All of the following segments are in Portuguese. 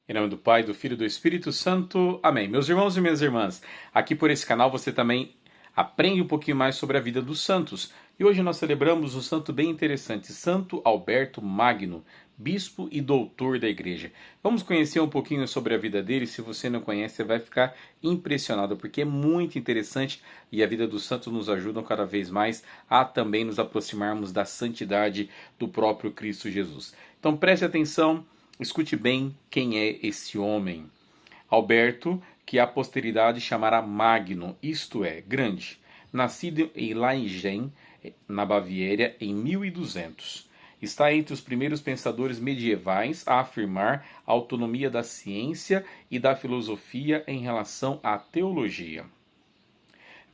Em nome do Pai, do Filho e do Espírito Santo. Amém. Meus irmãos e minhas irmãs, aqui por esse canal você também aprende um pouquinho mais sobre a vida dos santos. E hoje nós celebramos um santo bem interessante, Santo Alberto Magno, bispo e doutor da igreja. Vamos conhecer um pouquinho sobre a vida dele. Se você não conhece, você vai ficar impressionado, porque é muito interessante e a vida dos santos nos ajuda cada vez mais a também nos aproximarmos da santidade do próprio Cristo Jesus. Então preste atenção. Escute bem quem é esse homem. Alberto, que a posteridade chamará Magno, isto é, grande, nascido em Leiningen, na Baviera, em 1200. Está entre os primeiros pensadores medievais a afirmar a autonomia da ciência e da filosofia em relação à teologia.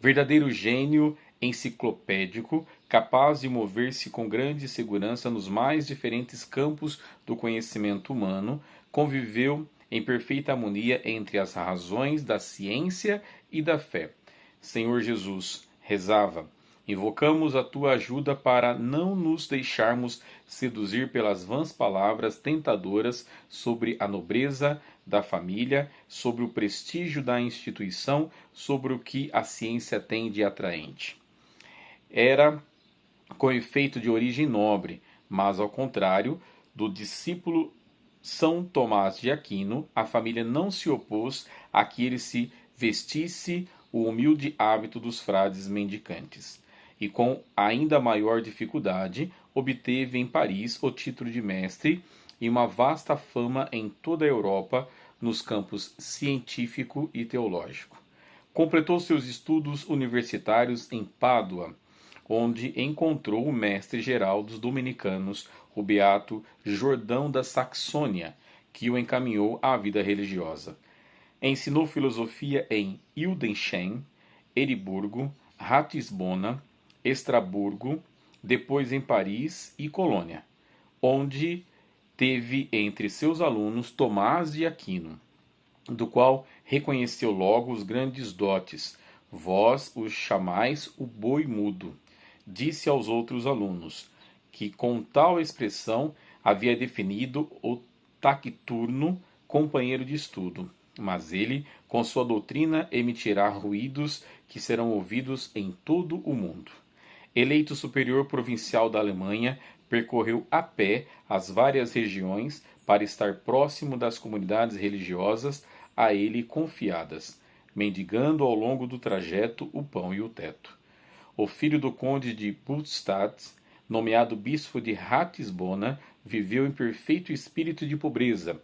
Verdadeiro gênio enciclopédico, capaz de mover-se com grande segurança nos mais diferentes campos do conhecimento humano, conviveu em perfeita harmonia entre as razões da ciência e da fé. Senhor Jesus, rezava, invocamos a tua ajuda para não nos deixarmos seduzir pelas vãs palavras tentadoras sobre a nobreza da família, sobre o prestígio da instituição, sobre o que a ciência tem de atraente. Era com efeito de origem nobre, mas ao contrário do discípulo São Tomás de Aquino, a família não se opôs a que ele se vestisse o humilde hábito dos frades mendicantes. E com ainda maior dificuldade, obteve em Paris o título de mestre e uma vasta fama em toda a Europa nos campos científico e teológico. Completou seus estudos universitários em Pádua, onde encontrou o mestre-geral dos dominicanos, o beato Jordão da Saxônia, que o encaminhou à vida religiosa. Ensinou filosofia em Ildenstein, Eriburgo, Ratisbona, Estraburgo, depois em Paris e Colônia, onde teve entre seus alunos Tomás de Aquino, do qual reconheceu logo os grandes dotes. Vós os chamais o boi mudo. Disse aos outros alunos, que com tal expressão havia definido o taciturno companheiro de estudo. Mas ele, com sua doutrina, emitirá ruídos que serão ouvidos em todo o mundo. Eleito superior provincial da Alemanha, percorreu a pé as várias regiões para estar próximo das comunidades religiosas a ele confiadas, mendigando ao longo do trajeto o pão e o teto. O filho do conde de Putstadt, nomeado bispo de Ratisbona, viveu em perfeito espírito de pobreza,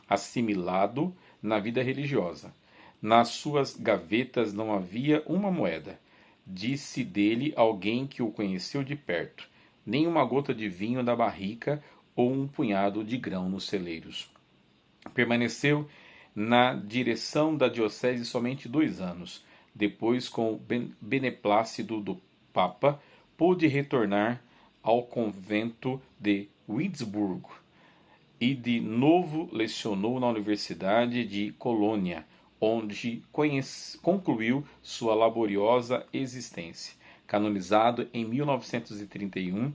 assimilado na vida religiosa. Nas suas gavetas não havia uma moeda. Disse dele alguém que o conheceu de perto, nem uma gota de vinho da barrica ou um punhado de grão nos celeiros. Permaneceu na direção da diocese somente 2 anos. Depois, com o beneplácito do Papa, pôde retornar ao convento de Würzburg e de novo lecionou na Universidade de Colônia, onde concluiu sua laboriosa existência. Canonizado em 1931,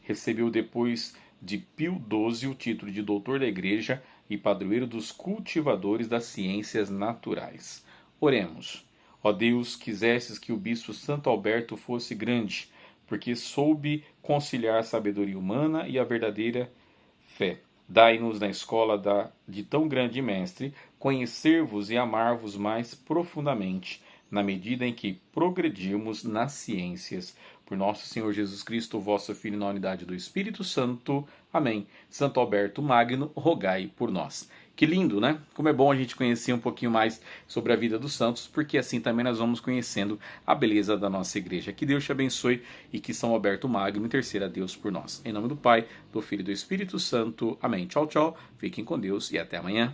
recebeu depois de Pio XII o título de doutor da Igreja e padroeiro dos cultivadores das ciências naturais. Oremos. Ó Deus, quisesses que o bispo Santo Alberto fosse grande, porque soube conciliar a sabedoria humana e a verdadeira fé. Dai-nos na escola de tão grande mestre, conhecer-vos e amar-vos mais profundamente, na medida em que progredirmos nas ciências. Por nosso Senhor Jesus Cristo, vosso Filho, na unidade do Espírito Santo. Amém. Santo Alberto Magno, rogai por nós. Que lindo, né? Como é bom a gente conhecer um pouquinho mais sobre a vida dos santos, porque assim também nós vamos conhecendo a beleza da nossa igreja. Que Deus te abençoe e que São Alberto Magno interceda a Deus por nós. Em nome do Pai, do Filho e do Espírito Santo. Amém. Tchau, tchau. Fiquem com Deus e até amanhã.